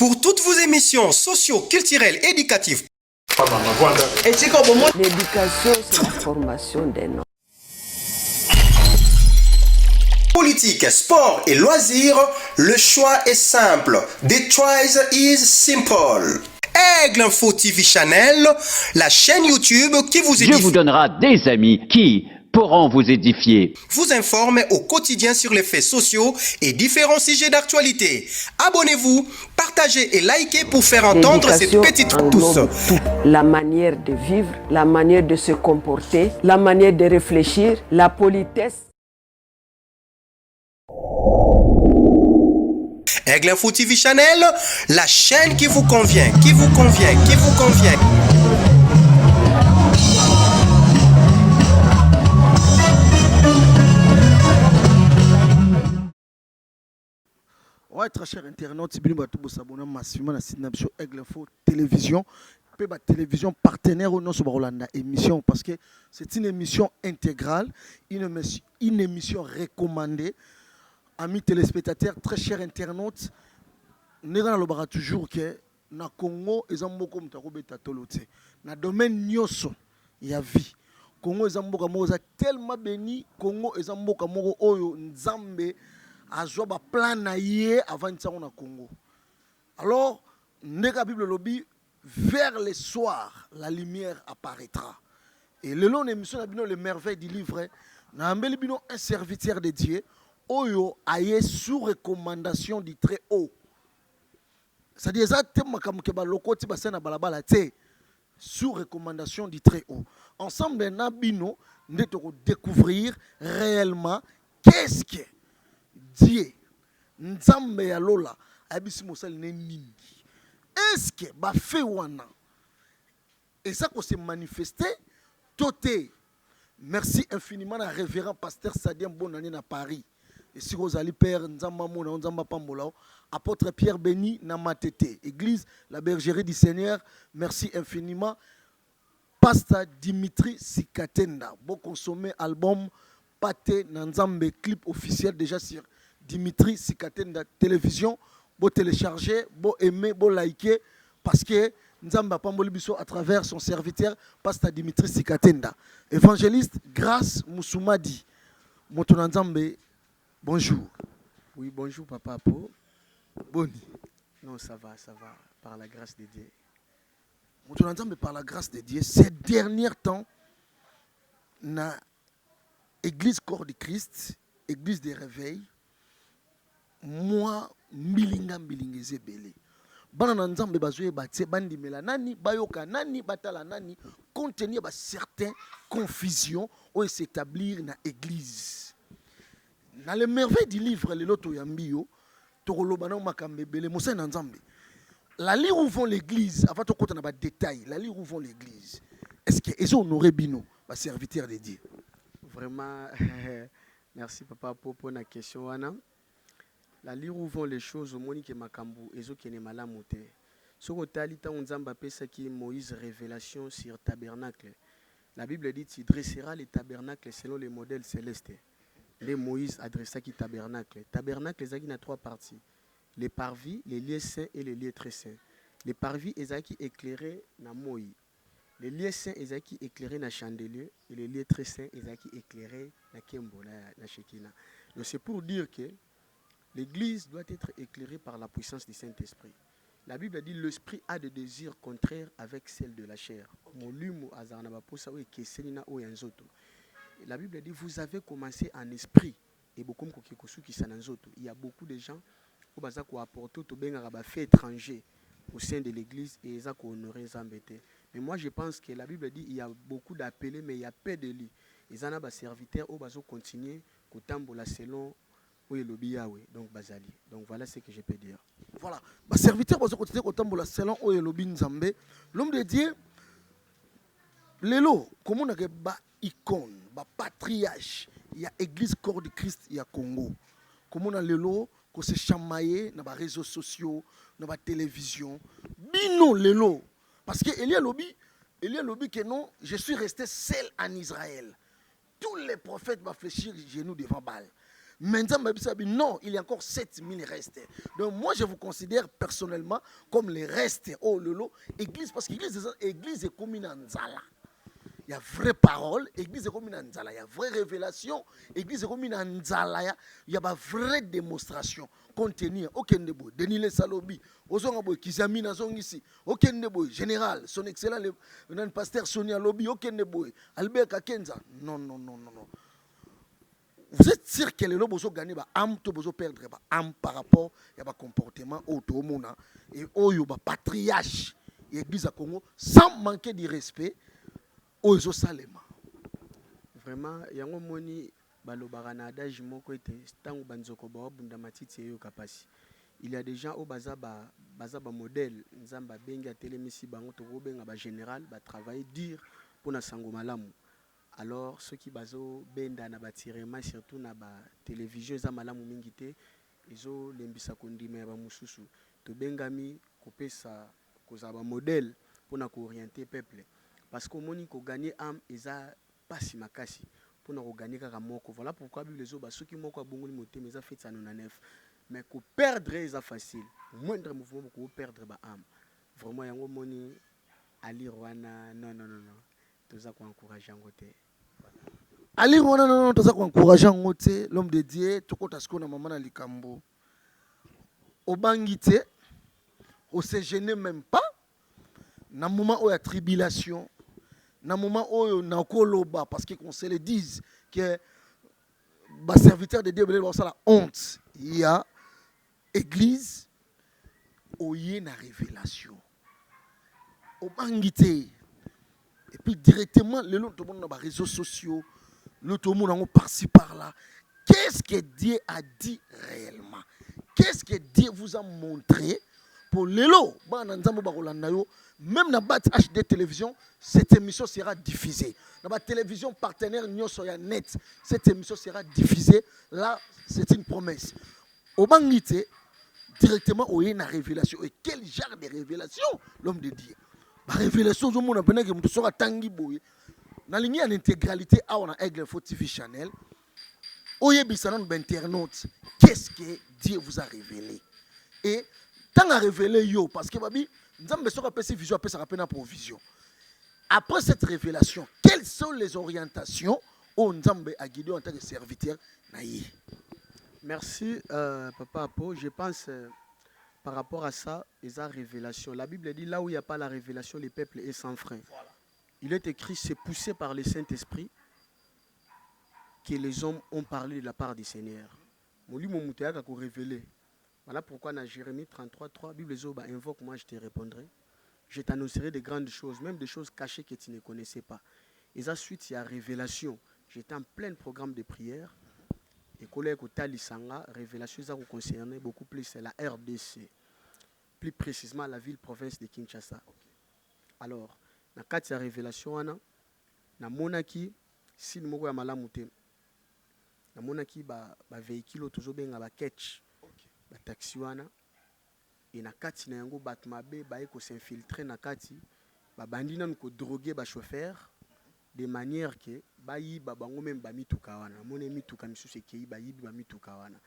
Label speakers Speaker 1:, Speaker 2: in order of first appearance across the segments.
Speaker 1: Pour toutes vos émissions socio-culturelles éducatives.
Speaker 2: L'éducation, c'est la formation d'un homme.
Speaker 1: Politique, sport et loisirs, le choix est simple. The choice is simple. Aigle Info TV Channel, la chaîne YouTube qui vous édifie.
Speaker 3: Dieu vous donnera des amis qui pourront vous édifier.
Speaker 1: Vous informe au quotidien sur les faits sociaux et différents sujets d'actualité. Abonnez-vous, partagez et likez pour faire entendre cette petite touche.
Speaker 2: La manière de vivre, la manière de se comporter, la manière de réfléchir, la politesse.
Speaker 1: Aigle Info TV Channel, la chaîne qui vous convient, qui vous convient, qui vous convient.
Speaker 4: Ouais, très cher internaute, vous pouvez vous abonner massivement à la site Aigle Info Télévision. Puis la télévision partenaire au nom de émission parce que c'est une émission intégrale, une émission recommandée. Amis téléspectateurs, très chers internautes, nous avons toujours que na Congo, ils ont beaucoup de tolote. Na domaine nyoso, il y a vie. Congo, ils ont beaucoup tellement béni. Congo, ils ont beaucoup oyo nzambe azwa ba plan na yé avant de na Congo. Alors, la Bible lobby, vers le soir, la lumière apparaîtra. Et le long de l'émission, les merveilles du livre, na un serviteur de Dieu. Oyo aye sous recommandation du très haut. C'est-à-dire exactement comme que balokoti basena balabala té sous recommandation du très haut. Ensemble na bino ndetoko découvrir réellement qu'est-ce que Dieu nzambe ya lola abisi mosali ne nini. Est-ce que ba fait wana et ça qu'on s'est manifesté toté. Merci infiniment à révérend pasteur Sadien Bonani à Paris. Et si vous allez père Nzamba Mona, Nzamba Pambola, apôtre Pierre Béni, Namatete, Église, la bergerie du Seigneur, merci infiniment. Pasteur Dimitri Sikatenda, bon consommé album, Pate Nzambe, clip officiel déjà sur Dimitri Sikatenda télévision, bon télécharger, bon aimer, bon liker, parce que Nzamba Pamboli Biso à travers son serviteur, Pasteur Dimitri Sikatenda. Évangéliste, grâce Moussoumadi, Moton Nzambe. Bonjour.
Speaker 5: Oui, bonjour Papa Po.
Speaker 4: Boni.
Speaker 5: Non, ça va, par la grâce de Dieu.
Speaker 4: Nous entendons par la grâce de Dieu, ces derniers temps, na Église Corps de Christ, Église des Réveils, moi, milinga zebele. Bana nzambe bazoye batie bandi melanani, bayoka nani, batala nani, contenir certaines confusions ou s'établir na Église. Dans les merveilles du livre, le loto yambio, tokoloba makambebele, moussa nzambe. La lire où vont l'église, avant de côté na détail, la lire où vont l'église. Est-ce que ils ont honoré bino, ba serviteur de Dieu?
Speaker 5: Vraiment, merci Papa pour la question wana. La lire où vont les choses au monique makambu, ezo kene malamote. Soko talita nzamba pesa ki Moïse révélation sur tabernacle. La Bible dit tu dresseras les tabernacles selon les modèles célestes. Les Moïse adressa qui tabernacle. Tabernacle, il y a trois parties. Les parvis, les lieux saints et les lieux très saints. Les parvis, ils qui éclairés na Moïse. Les lieux saints, ils qui éclairés na chandelier. Et les lieux très saints, ils qui éclairés na Kembo, na Shekina. Donc c'est pour dire que l'église doit être éclairée par la puissance du Saint-Esprit. La Bible dit l'esprit a des désirs contraires avec celle de la chair. La Bible dit vous avez commencé en esprit et beaucoup il y a beaucoup de gens qui apportent des faits étrangers au sein de l'église et ils ont honoré Zambété. Mais moi je pense que la Bible dit il y a beaucoup d'appelés mais il y a peu de lits. Ils en ont des serviteurs qui continuer à selon donc bazali. Donc voilà ce que je peux dire.
Speaker 4: Voilà, les serviteurs qui continuer à selon Oyelobi Nzambe. L'homme de Dieu, Lelo, comme on a des icônes, des patriarches, il y a Église Corps de Christ, il y a Congo. Comme on a Lelo, qu'on se chamaillé dans les réseaux sociaux, dans la télévision. Bino Lelo. Parce que il y a lobby que non, je suis resté seul en Israël. Tous les prophètes vont fléchir les genoux devant Baal. Maintenant, non, il y a encore 7000 restes. Donc moi, je vous considère personnellement comme les restes. Oh, lolo, église, parce que l'église est comme une anzala. Il y a vraie parole, l'église est comme une anzala. Il y a vraie révélation, l'église est comme une anzala. Il y a une vraie démonstration. Contenir, aucun debout. Denis Le Salobi, Ozongaboy, Kizami Nazong ici, aucun debout. Général, son excellent, le pasteur Sonia Lobi, aucun debout. Albert Kakenza. Non, non, non, non, non. Vous êtes sûr que les gens vont gagner âme, ils vont perdre âme par rapport à comportement automona et au patriarche et l'église à Congo sans manquer de respect aux Salema.
Speaker 5: Vraiment, il y a un moni balobara adage moko ete tango banzoko ba bunda matiti yo kapasi. Il y a des gens au bazaba modèle nzamba bengi a télémisi bango to benga ba général ba travailler dur pour na sango malamu. Alors ceux qui bazo benda na batirema surtout na ba télévision za malamu mingité izo lembisa kondima ya ba mususu to bengami kopesa kozaba modèle pour na orienter peuple parce que moni ko gagner âme eza pasi makasi pour na gagner kaka moko. Voilà pourquoi Bible zo ba ceux qui moko abongoli motema eza fait ça 99 mais ko perdre eza facile moindre mouvement ko perdre ba âme vraiment yango moni ali rwana non non non non toza ko encourager yango te.
Speaker 4: Ali Rwana non toza ko encourager yango te l'homme de Dieu tokota siko na mama na likambo obangite on se gêne même pas na moment où il y a tribulation na moment où na koloba parce que qu'on se le dise que ba serviteur de Dieu belé ça la honte il y a église oye na révélation obangite et puis directement le long tout le monde dans les réseaux sociaux le tout le monde par-ci par-là. Qu'est-ce que Dieu a dit réellement? Qu'est-ce que Dieu vous a montré pour les lots? Même dans la HD télévision, cette émission sera diffusée. Dans la télévision partenaire Net, cette émission sera diffusée. Là, c'est une promesse. Au Bangité, directement, il y a une révélation. Et quel genre de révélation? L'homme de Dieu. La révélation, je me rappelle que je suis Tanguy Boy. Dans l'intégralité, on a Aigle Info TV Channel. Qu'est-ce que Dieu vous a révélé? Et tant à révéler, parce que vision provision. Après cette révélation, quelles sont les orientations au Nzambe a guidé en tant que serviteur?
Speaker 5: Merci, Papa Apo. Je pense par rapport à ça, les révélations. La Bible dit là où il n'y a pas la révélation, le peuple est sans frein. Voilà. Il est écrit, c'est poussé par le Saint-Esprit que les hommes ont parlé de la part du Seigneur. Révélé. Voilà pourquoi dans Jérémie 33:3, la Bible dit, invoque, moi je te répondrai. Je t'annoncerai de grandes choses, même des choses cachées que tu ne connaissais pas. Et ensuite, il y a révélation. J'étais en plein programme de prière. Et collègue au Talisanga, révélation, ça vous concernait beaucoup plus la RDC. Plus précisément la ville-province de Kinshasa. Alors, dans le cadre de la révélation, na monaki si le moko ya malamu te na monaki ba véhicule tozo benga ba catch ba taxi wana et na kati na yango batmabe ba ko s'infiltrer na kati ba bandi nanu ko droguer ba chauffeur de manière que ba yiba bango même ba mituka wana mona mituka misusu ke ba yibi ba mituka wana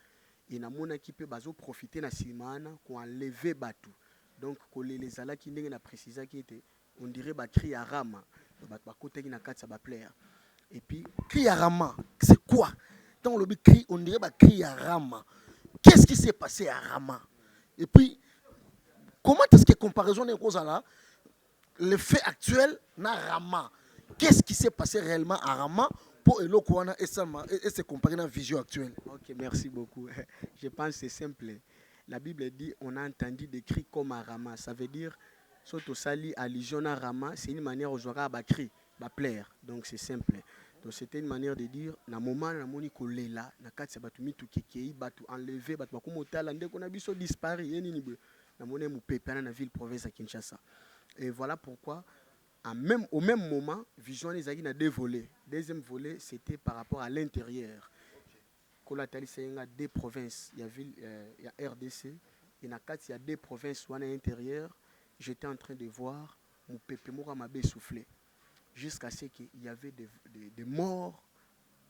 Speaker 5: et na monaki pe bazo profiter na simana ko enlever batu donc ko les alaki ndenge na préciser ki était on dirait ba cri à rama ba côté qui na kati ba plaire et puis
Speaker 4: cri à rama c'est quoi tant le cri on dirait ba cri à rama qu'est-ce qui s'est passé à Rama et puis comment est-ce que comparaison est cause là le fait actuel na Rama qu'est-ce qui s'est passé réellement à Rama pour Elokwana et se comparer dans la vision actuelle?
Speaker 5: Ok, merci beaucoup. Je pense que c'est simple. La Bible dit on a entendu des cris comme à Rama, ça veut dire surtout sali allusion à Rama, c'est une manière aux oreilles à crier, à plaire. Donc c'est simple. Donc c'était une manière de dire na moment na moni ko lela na kati batu mitu kekei batu enlever batu bakoma otala ndeko na biso disparu yeni ni na moni mu pepana na ville province à Kinshasa. Et voilà pourquoi au même moment vision les a deux volets. Deuxième volet c'était par rapport à l'intérieur. Kolatali c'est deux provinces, il y a ville il y a RDC et na kati il y a deux provinces ou à l'intérieur. J'étais en train de voir mon pépé m'a soufflé jusqu'à ce qu'il y avait des morts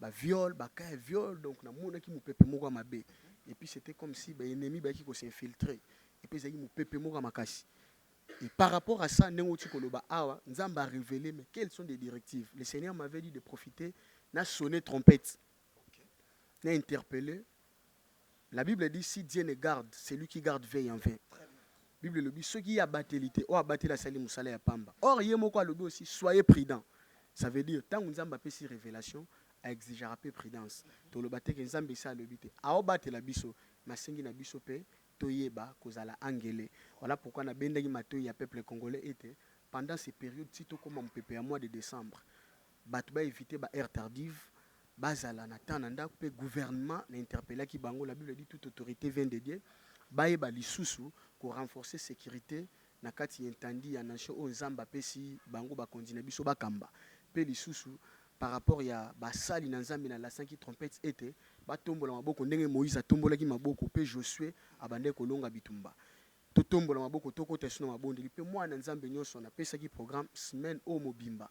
Speaker 5: viol, viol, donc na mona qui mopepe moko mabe. Et puis c'était comme si ennemi qui s'infiltrer. Et puis ça qui mopepe moko makasi. Et par rapport à ça, Nzamba a révélé, mais quelles sont les directives? Le Seigneur m'avait dit de profiter, n'a sonné trompette, n'a interpellé. La Bible dit, si Dieu ne garde, c'est lui qui garde veille en vain. La Bible dit, ceux qui abattent l'ité, ou abattent la salle moussala ya pamba. Or, il y a moko le aussi, soyez prudents. Ça veut dire, tant que Nzamba a ces révélations, a exigé un peu prudence. To le batte que Nzamba a le but. A obattre la biso, ma sengi na biso pe. Toyeba kozala angele. Voilà pourquoi na bendaki matoyi ya peuple congolais était pendant ces périodes sitôt comme mon peuple à mois de décembre batu ba éviter ba air tardive bazala na tananda pe gouvernement na interpellé ki bango. La Bible dit toute autorité vient de Dieu bayeba lisusu pour renforcer sécurité na kati entandi ya nation o nzamba pesi bango ba continuer biso ba kamba pe lisusu par rapport ya basali na nzambe na la 5 trompette était batombola maboko ndenge Moïse atombolaki maboko pe Josué abande kolonga bitumba totombola maboko tokota sino mabondeli pe mwana nzambe nyonso na pesaki programme semaine au mobimba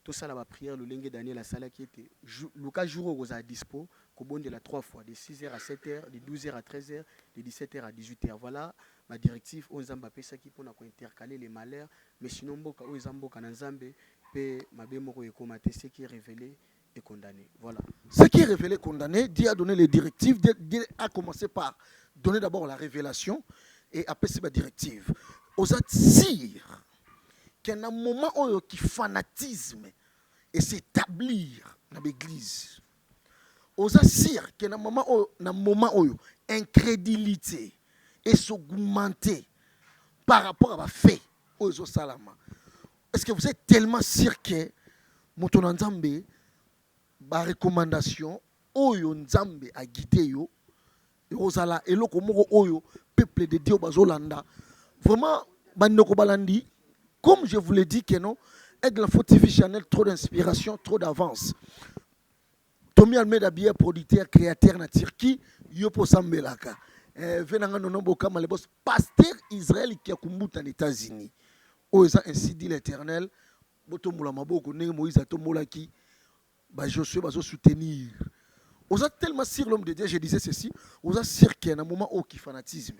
Speaker 5: to sala ba prière le lenge Daniel asala qui était Lucas jour aux a dispo ko bondela 3 fois de 6h à 7h de 12h à 13h de 17h à 18h. Voilà ma directive aux nzamba pesaki pona ko intercaler les malheurs mais sinon mboka o ezamboka na nzambe pe mabe moko ekomate ce qui est révélé est condamné. Voilà.
Speaker 4: Ce qui est révélé, condamné, Dieu a donné les directives. Dieu a commencé par donner d'abord la révélation et après c'est la directive. Aux attire qu'il y a un moment où qui fanatisme et s'établir dans l'église. Aux attire qu'il y a un moment où incrédulité et s'augmenter par rapport à la fait aux salama. Est-ce que vous êtes tellement sûr que mon Nzambe ba recommandation oyo nzambe a guidé yo ozala eloko moko oyo peuple de Dieu bazolanda vraiment bandeko balandi comme je vous l'ai dit que non Aigle Info TV Channel trop d'inspiration trop d'avance Tommy Almeida bien producteur créateur na Turquie yo posambelaka venanga nono bokama le boss pasteur Israël qui a kumbuta aux États-Unis oyo ainsi dit l'Éternel botombola maboko ndenge Moïse atombolaki Josué va soutenir. Vous êtes tellement sur l'homme de Dieu, je disais ceci, vous êtes sûr qu'il y a un moment où il y a fanatisme.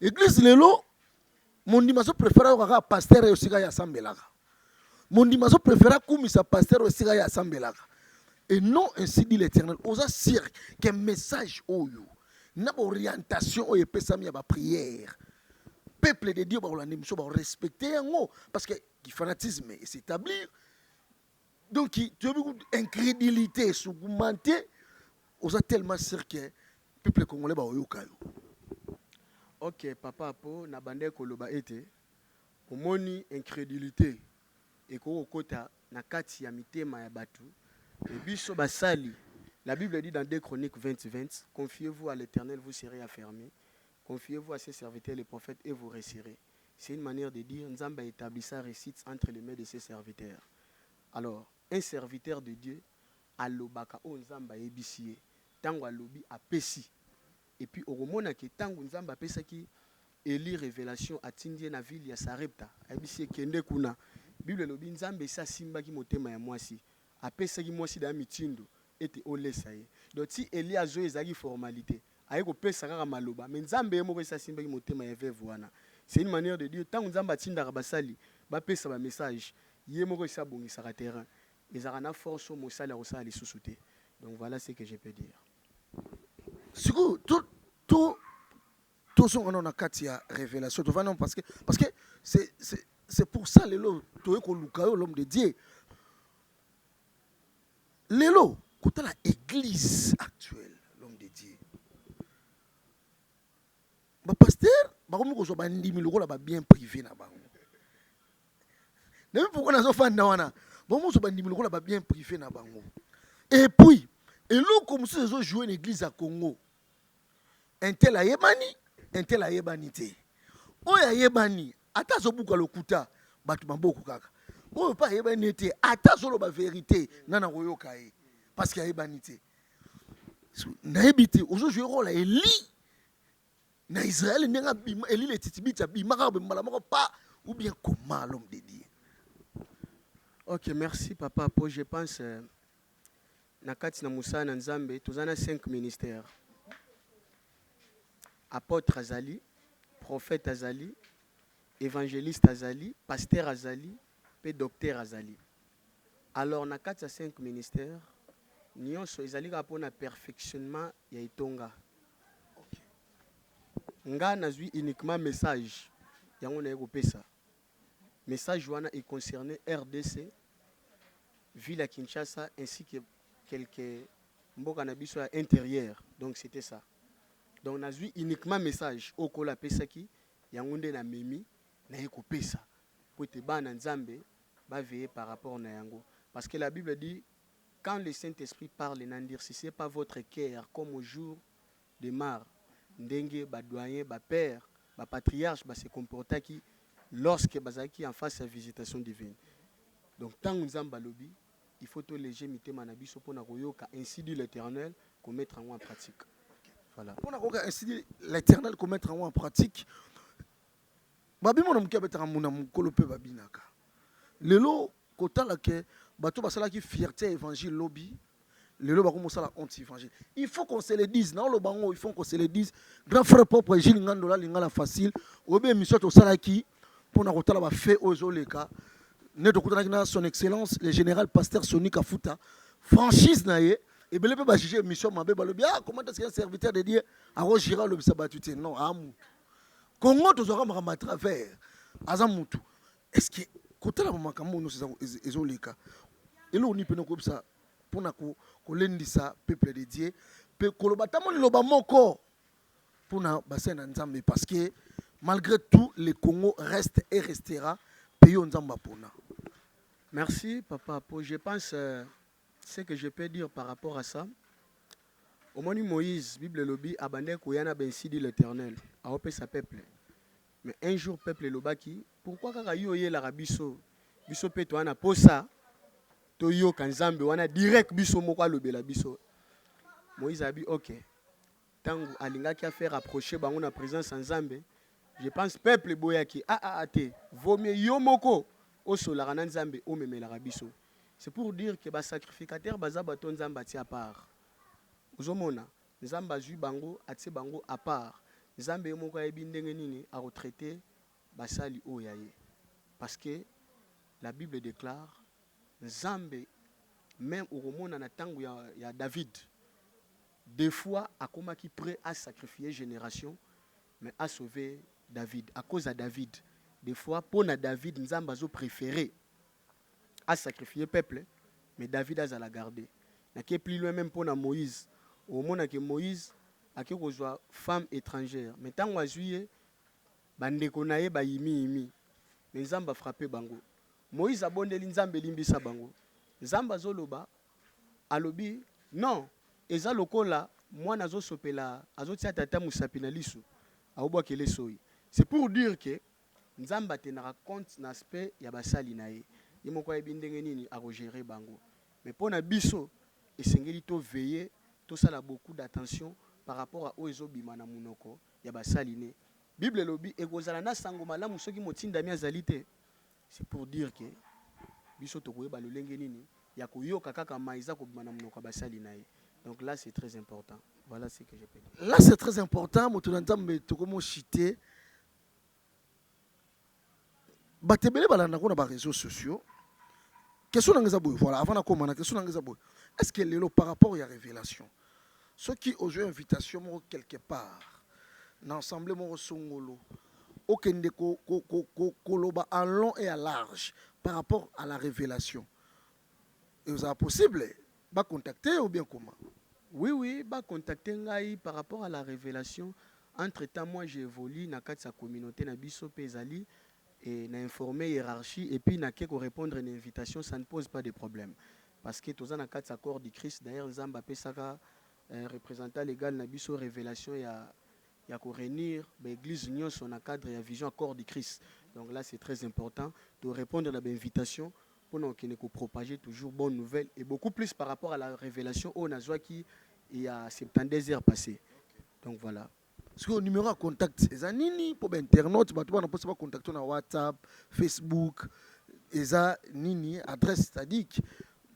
Speaker 4: Église Lelo, mon dimanche préféré au pasteur et au Siga Sambelaga. Mon dimanche préféré comme sa pasteur au Siga Sambelaga. Et non ainsi dit l'Éternel. Vous êtes sûr qu'il y a un message où il y a une orientation où il y a une prière. Peuple de Dieu va respecter parce que le fanatisme s'établir. Donc, tu as une incrédulité, augmentée, on a tellement sûr que le peuple congolais va au yokayo.
Speaker 5: Ok, papa, pour nabande koloba ete, omoni incrédulité, et ko kota na kati ya mitema ya batu, et biso basali. La Bible dit dans 2 Chroniques 20, confiez-vous à l'Éternel, vous serez affermis. Confiez-vous à ses serviteurs, les prophètes, et vous réussirez. C'est une manière de dire, Nzamba établit sa réussite entre les mains de ses serviteurs. Alors, un serviteur de Dieu, alobaka o nzamba ebisie, tango alobi apesi. Et puis au moment que tango nzamba pesaki eli révélation atindie na ville ya Sarepta, ebisie kende kuna. Bible lobi nzamba sa simba ki motema ya mwasi, apesaki mwasi da mitindo ete olesa ye. Donc si eli azo ezaki formalité, ayeko pesa kaka maloba, mais nzamba moko sa simba ki motema ya veuve wana. C'est une manière de dire tango nzamba tindaka basali, ba pesa ba message, yé moko sa bongisaka terrain. Ils ont une force au moussal à les sous-souter. Donc voilà ce que je peux dire.
Speaker 4: Tout ce qu'on a une révélation, parce que c'est pour ça que l'homme de Dieu. Lélo, quand l'église actuelle, l'homme de Dieu. Le pasteur, il va bien privé. Même pourquoi on a fait bon, on bien privé na bango. Et puis, et l'eau comme si ils ont joué une église à Congo. Un tel a yebani, un tel a yebanité. Oya yebani, ata zo buka lokuta, batu mamboko kaka. Oya pas yebanité, ata zo ba vérité, nana royo kae. Parce qu'il y a yebanité. Na yebité, ozo jouer rôle à Eli. Na Israël, n'enga bima, Eli le titibita bima ka bima la moko pas ou bien comment l'homme de Dieu.
Speaker 5: Ok, merci papa. Je pense nakati na musala na nzambe tozana 5 ministères. Apôtre azali, prophète azali, évangéliste azali, pasteur azali, pe docteur azali. Alors nakati ya 5 ministères, nyonso ezali ka pona perfectionnement ya itonga. Nga nazwi uniquement message yango na ekopesa. Message wana est concerné RDC, ville à Kinshasa ainsi que quelques mboka na biso à intérieur. Donc c'était ça. Donc nazwi uniquement message au kola pesaki yango nde na memi na ekopesa. Pour te bana nzambe ba veiller par rapport na yango. Parce que la Bible dit quand le Saint-Esprit parle n'endurcissez pas votre cœur comme au jour de mar. Ndenge ba doyen, ba père, ba patriarche ba se comporta qui lorsque bazaki en face à visitation divine. Donc tant nzamba lobi, il faut tout léger mitema na biso pona koyoka ainsi dit l'Éternel qu'on mettre en pratique. Voilà.
Speaker 4: Pona koyoka ainsi dit l'Éternel qu'on mettre en pratique. Babi mona mukia betara muna mukolo pe babinaka. Lelo kotala ke bato basala ki fierté évangile lobby. Le loba comme ça la honte évangile. Il faut qu'on se le dise. Non le bango, il faut qu'on se le dise. Grand frère propre Gilles Ngandola lingala facile. Obe mission to sala ki pour na kotala ba fait ozoleka. Ne to kotala na son excellence le général pasteur Sony Kafuta. Franchise na ye et belé ba juger mission mabe ba lobi ah comment est-ce qu'un serviteur de Dieu a Rogira le sabatute non amu. Congo to zora ma travers azamutu. Est-ce que kotala ba makambo no ezoleka. Et là on y peut no comme ça pour kolendisa peuple de Dieu pe kolobata mon loba moko pour na bassin nzambe parce que malgré tout le Congo reste et restera pays nzamba pona.
Speaker 5: Merci papa pour je pense ce que je peux dire par rapport à ça. Au moment où Moïse Bible lobby abandé koyana bensi dit l'Éternel a opé sa peuple. Mais un jour peuple lobaki pourquoi kaka yo ye la rabiso biso pe to ana posa Toyo Kanzambe wana direct biso moko alobela biso. Moïse a dit OK. Tangu alingaki a faire approcher bango na présence nzambe. Je pense peuple boyaki te vaut mieux yo moko o solara na nzambe o memela biso. C'est pour dire que ba sacrificateur baza bato nzamba ti à part. Ozomona nzamba zu bango atie bango à part. Nzambe moko ayebi ndenge nini a retraiter basali o yaye. Parce que la Bible déclare Nzambe, même au moment na tango ya David, des fois, à comment qui prêt à sacrifier génération, mais à sauver David. À cause de David, des fois, pour David, Nzambe a préféré à sacrifier peuple, mais David a la garder. Na qui plus loin même pour Moïse, au moment que Moïse a qui reçoit femme étrangère, mais tant que juillet, bande konaye ba yimi, mais Nzambe a frappé bango. Moïse a bondeli nzambe limbisa bango. Nzamba zoloba alobi non, eza lokola mwana zo sopela azotia tata musapi na lisu. Aobwa kele soyi. C'est pour dire que nzamba tenara compte na aspect ya basali na ye. Yemoko yebi ndenge nini a gérer bango. Mais pona biso esengeli to veiller, to sala beaucoup d'attention par rapport à oezo bimana munoko ya basali ne. Bible lobi ekozala na sango malamu soki motinda mi azalite. C'est pour dire que biso tokoye ba lolenge nini ya koyoka kaka maiza ko bimana munoko basali nae. Donc là c'est très important. Voilà ce que je peux dire.
Speaker 4: Là c'est très important motunanzambe tokomo chité. Batebele balanda ko na ba réseaux sociaux. Question ngeza boy voilà avant na komana question ngeza boy. Est-ce que lelo par rapport à révélation ceux qui ont joué invitation quelque part l'ensemble mon songolo okende koloba en long et à large par rapport à la révélation. Et vous avez possible bah contacter ou bien comment?
Speaker 5: Oui, bah contacter ngai par rapport à la révélation. Entre-temps moi j'évolue na kati sa communauté na biso pezali et na informer hiérarchie et puis na keko répondre à une invitation, ça ne pose pas de problème parce que toza na kati sa corps du Christ d'ailleurs Nzamba pesaka représentant légal na biso révélation il y a qu'à réunir l'église union sur un cadre et vision corps du Christ. Donc là c'est très important de répondre à l'invitation pour nous propager toujours bonnes nouvelles et beaucoup plus par rapport à la révélation au Nazwa qui il y a 72 heures passées. Donc voilà.
Speaker 4: Est-ce que le numéro à contact c'est nini pour internaute bah tu vas pas contacter na WhatsApp, Facebook, eza nini adresse c'est-à-dire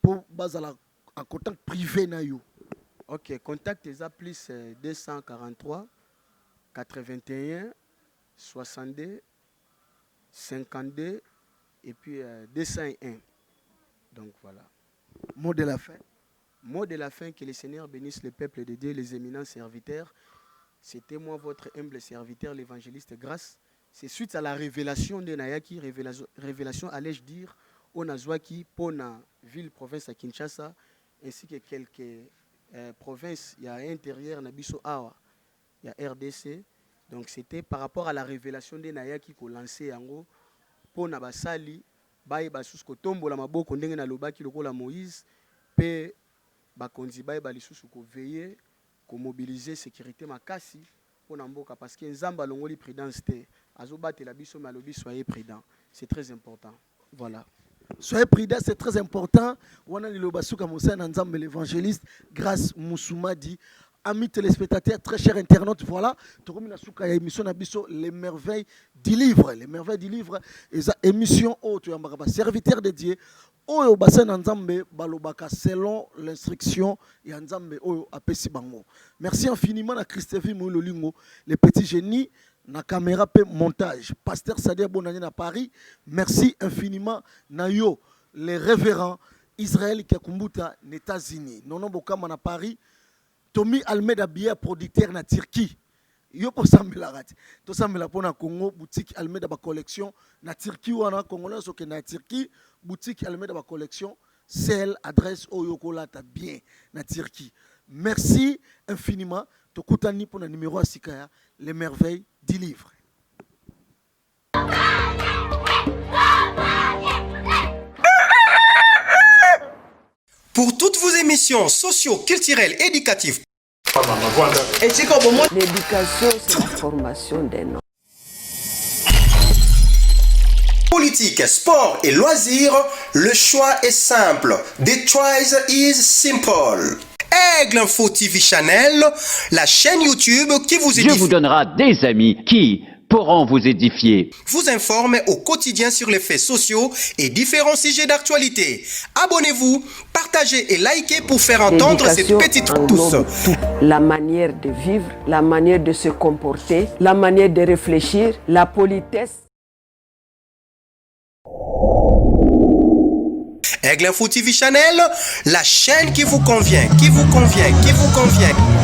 Speaker 4: pour basala en contact privé na yo.
Speaker 5: Ok, contact eza plus 243 81 62 52 et puis 201. Donc voilà.
Speaker 4: Mot de la fin.
Speaker 5: Mot de la fin, que le Seigneur bénisse le peuple de Dieu, les éminents serviteurs. C'était moi, votre humble serviteur, l'évangéliste Grâce. C'est suite à la révélation de Nayaki, révélation, allais-je dire, au Nazwaki, pour la ville, province à Kinshasa, ainsi que quelques provinces. Il y a intérieur, Nabiso Awa, il y a RDC. Donc c'était par rapport à la révélation de Nayaki qu'on lançait en gros, pour Nabasali, Baye Basus Kotombo, la Maboko, Ndenge na Lobaki, le la Moïse, P. Bakonzi Baye Balisusu ko veiller, ko mobiliser sécurité makasi pour Namboka parce que Nzamba longoli prudence te. Azobate la biso malobi soyez prudent. C'est très important. Voilà.
Speaker 4: Soyez prudents, c'est très important. Wana Lilobasuka Moussa Nzambe l'évangéliste, grâce Moussouma dit. Amis téléspectateurs, très chers internautes, voilà, émission Les merveilles du livre. Les merveilles du livre, et émission haute, serviteur de Dieu, oyo bassin Nzambe balobaka selon l'instruction et Nzambe oyo apesi bango. Merci infiniment à Christophe Moulolingo, les petits génies, na caméra pe montage. Pasteur Sadia Bonani à Paris, merci infiniment na yo, les révérends Israël Kakumbuta, États-Unis. Nono Bokama na Paris. Tommy Almeida Bière producteur na Turquie. Yo pour sambela rati. To sambela pona Congo boutique Almeida ba collection na Turquie wana congolais soke na Turquie boutique Almeida ba collection celle adresse oyokola ta bien na Turquie. Merci infiniment. To kutani pona numéro à Sikaya les merveilles du livre.
Speaker 1: Pour toutes vos émissions socio-culturelles éducatives.
Speaker 2: L'éducation, c'est la formation d'un homme.
Speaker 1: Politique, sport et loisirs, le choix est simple. The choice is simple. Aigle Info TV Channel, la chaîne YouTube qui vous
Speaker 3: Dieu
Speaker 1: édifie.
Speaker 3: vous donnera des amis qui pourront vous édifier.
Speaker 1: Vous informe au quotidien sur les faits sociaux et différents sujets d'actualité. Abonnez-vous, partagez et likez pour faire entendre cette petite touche.
Speaker 2: La manière de vivre, la manière de se comporter, la manière de réfléchir, la politesse.
Speaker 1: Aigle Info TV Channel, la chaîne qui vous convient, qui vous convient, qui vous convient.